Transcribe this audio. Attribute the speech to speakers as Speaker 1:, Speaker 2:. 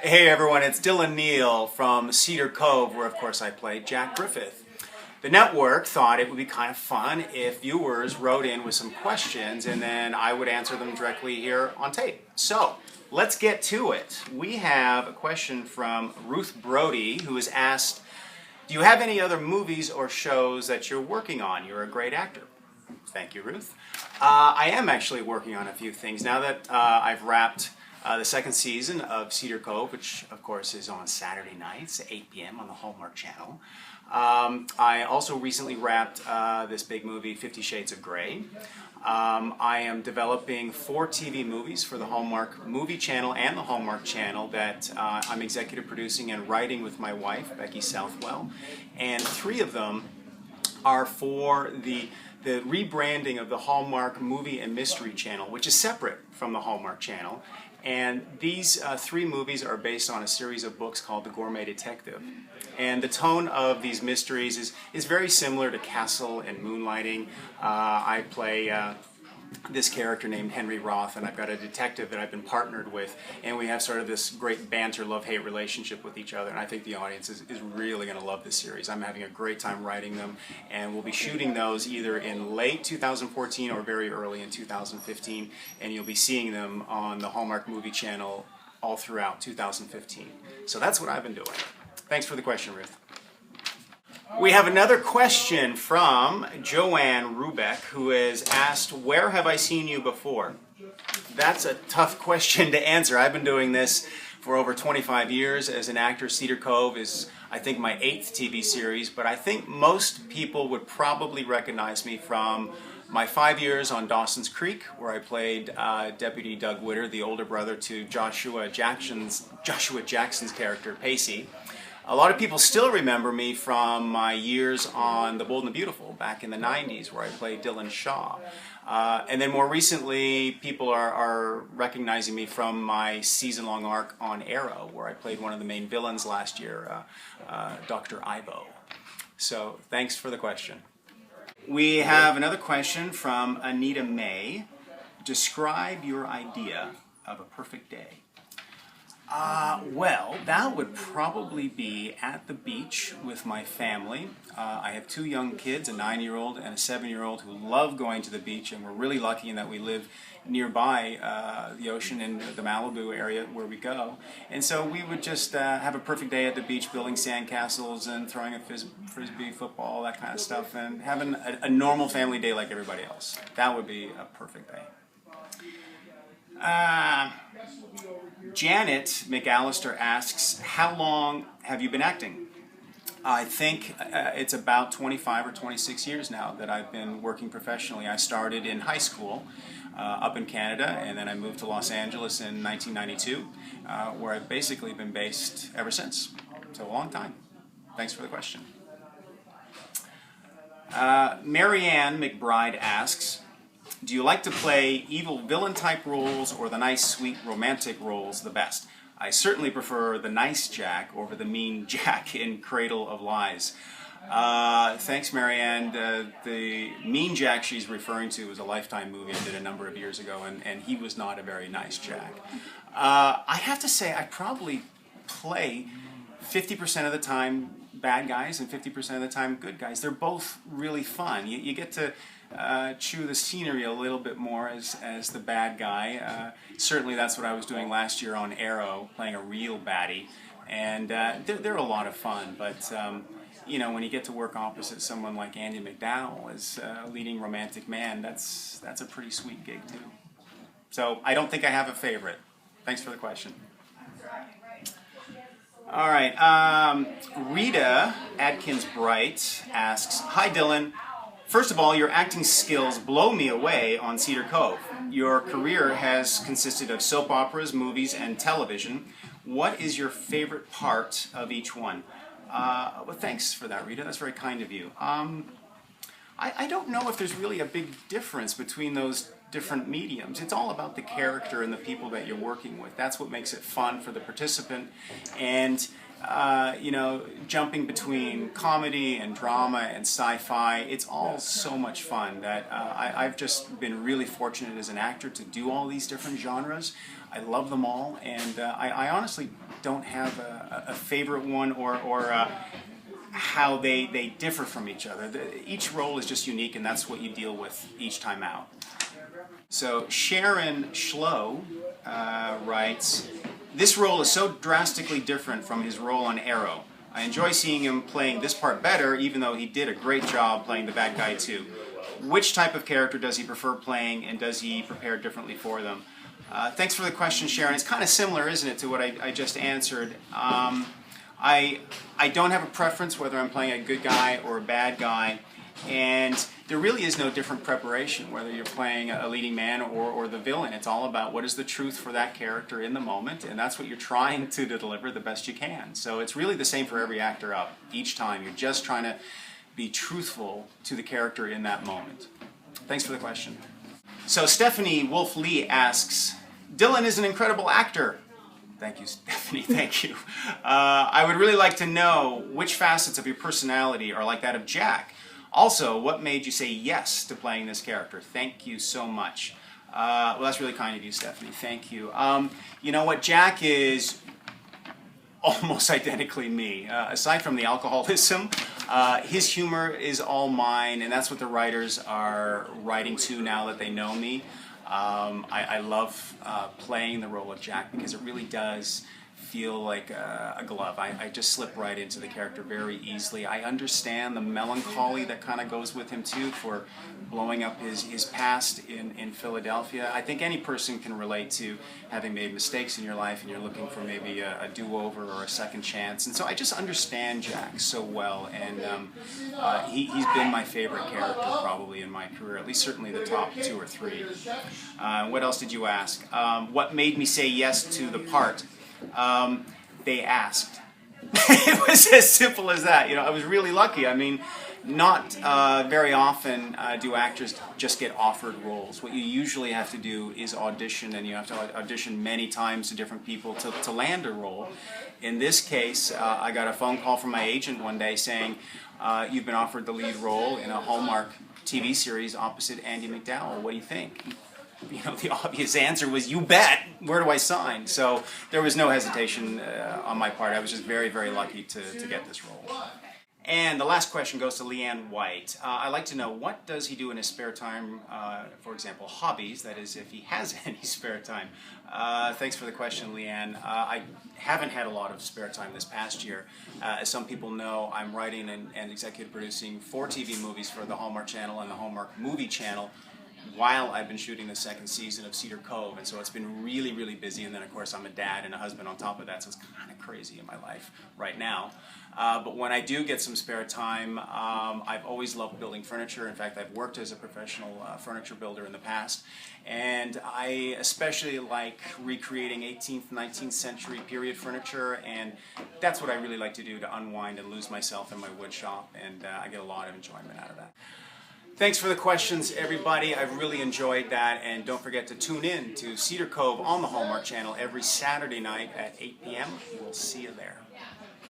Speaker 1: Hey everyone, it's Dylan Neal from Cedar Cove, where of course I play Jack Griffith. The network thought it would be kind of fun if viewers wrote in with some questions and then I would answer them directly here on tape. So, let's get to it. We have a question from Ruth Brodie, who has asked, do you have any other movies or shows that you're working on? You're a great actor. Thank you, Ruth. I am actually working on a few things now that I've wrapped the second season of Cedar Cove, which of course is on Saturday nights at 8 p.m. on the Hallmark channel. I also recently wrapped this big movie, 50 Shades of Grey. I am developing 4 TV movies for the Hallmark movie channel and the Hallmark channel that I'm executive producing and writing with my wife, Becky Southwell. And 3 of them are for the rebranding of the Hallmark Movie and Mystery Channel, which is separate from the Hallmark channel. And these 3 movies are based on a series of books called The Gourmet Detective. And the tone of these mysteries is very similar to Castle and Moonlighting. I play this character named Henry Roth, and I've got a detective that I've been partnered with, and we have sort of this great banter, love-hate relationship with each other, and I think the audience is really going to love this series. I'm having a great time writing them, and we'll be shooting those either in late 2014 or very early in 2015, and you'll be seeing them on the Hallmark Movie Channel all throughout 2015. So that's what I've been doing. Thanks for the question, Ruth. We have another question from Joanne Rubeck, who has asked, where have I seen you before? That's a tough question to answer. I've been doing this for over 25 years as an actor. Cedar Cove is, I think, my 8th TV series, but I think most people would probably recognize me from my 5 years on Dawson's Creek, where I played Deputy Doug Witter, the older brother to Joshua Jackson's character, Pacey. A lot of people still remember me from my years on The Bold and the Beautiful back in the 90s, where I played Dylan Shaw. And then more recently, people are recognizing me from my season-long arc on Arrow, where I played one of the main villains last year, Dr. Ivo. So thanks for the question. We have another question from Anita May. Describe your idea of a perfect day. Well, that would probably be at the beach with my family. I have 2 young kids, a 9-year-old and a 7-year-old, who love going to the beach, and we're really lucky in that we live nearby the ocean in the Malibu area where we go. And so we would just have a perfect day at the beach, building sandcastles and throwing a frisbee football, that kind of stuff, and having a normal family day like everybody else. That would be a perfect day. Janet McAllister asks, how long have you been acting? I think it's about 25 or 26 years now that I've been working professionally. I started in high school up in Canada, and then I moved to Los Angeles in 1992, where I've basically been based ever since. So a long time. Thanks for the question. Maryann McBride asks, do you like to play evil villain type roles or the nice sweet romantic roles the best? I certainly prefer the nice Jack over the mean Jack in Cradle of Lies. Thanks, Maryann. The mean Jack she's referring to was a Lifetime movie I did a number of years ago, and he was not a very nice Jack. I have to say I probably play 50% of the time bad guys and 50% of the time good guys. They're both really fun. You get to chew the scenery a little bit more as the bad guy. Certainly that's what I was doing last year on Arrow, playing a real baddie. And they're a lot of fun, but you know, when you get to work opposite someone like Andy McDowell as a leading romantic man, that's a pretty sweet gig too. So I don't think I have a favorite. Thanks for the question. All right, Rita Adkins-Bright asks, hi Dylan. First of all, your acting skills blow me away on Cedar Cove. Your career has consisted of soap operas, movies, and television. What is your favorite part of each one? Well, thanks for that, Rita. That's very kind of you. I don't know if there's really a big difference between those different mediums. It's all about the character and the people that you're working with. That's what makes it fun for the participant. And you know, jumping between comedy and drama and sci-fi, it's all so much fun that I've just been really fortunate as an actor to do all these different genres. I love them all, and I honestly don't have a favorite one or how they differ from each other. Each role is just unique, and that's what you deal with each time out. So Sharon Schlow writes, "This role is so drastically different from his role on Arrow. I enjoy seeing him playing this part better, even though he did a great job playing the bad guy too. Which type of character does he prefer playing, and does he prepare differently for them?" Thanks for the question, Sharon. It's kind of similar, isn't it, to what I just answered. I don't have a preference whether I'm playing a good guy or a bad guy, and there really is no different preparation whether you're playing a leading man or the villain. It's all about what is the truth for that character in the moment, and that's what you're trying to deliver the best you can. So it's really the same for every actor up each time. You're just trying to be truthful to the character in that moment. Thanks for the question. So Stephanie Wolf-Lee asks, "Dylan is an incredible actor." Thank you, Stephanie, thank you. "I would really like to know which facets of your personality are like that of Jack. Also, what made you say yes to playing this character? Thank you so much." Well, that's really kind of you, Stephanie. Thank you. You know what? Jack is almost identically me. Aside from the alcoholism, his humor is all mine, and that's what the writers are writing to now that they know me. I love playing the role of Jack because it really does feel like a glove. I just slip right into the character very easily. I understand the melancholy that kind of goes with him too for blowing up his past in Philadelphia. I think any person can relate to having made mistakes in your life and you're looking for maybe a do-over or a second chance. And so I just understand Jack so well, and he's been my favorite character probably in my career, at least certainly the top 2 or 3. What else did you ask? What made me say yes to the part? They asked. It was as simple as that. You know, I was really lucky. I mean, not very often do actors just get offered roles. What you usually have to do is audition, and you have to audition many times to different people to land a role. In this case, I got a phone call from my agent one day saying, "You've been offered the lead role in a Hallmark TV series opposite Andie MacDowell. What do you think?" You know, the obvious answer was, "You bet! Where do I sign?" So there was no hesitation on my part. I was just very, very lucky to get this role. And the last question goes to Leanne White. "I'd like to know, what does he do in his spare time, for example, hobbies, that is, if he has any spare time?" Thanks for the question, Leanne. I haven't had a lot of spare time this past year. As some people know, I'm writing and executive producing 4 TV movies for the Hallmark Channel and the Hallmark Movie Channel, while I've been shooting the 2nd season of Cedar Cove, and so it's been really, really busy, and then of course I'm a dad and a husband on top of that, so it's kind of crazy in my life right now. But when I do get some spare time, I've always loved building furniture. In fact, I've worked as a professional furniture builder in the past, and I especially like recreating 18th, 19th century period furniture, and that's what I really like to do, to unwind and lose myself in my wood shop, and I get a lot of enjoyment out of that. Thanks for the questions, everybody. I've really enjoyed that, and don't forget to tune in to Cedar Cove on the Hallmark Channel every Saturday night at 8 p.m. We'll see you there.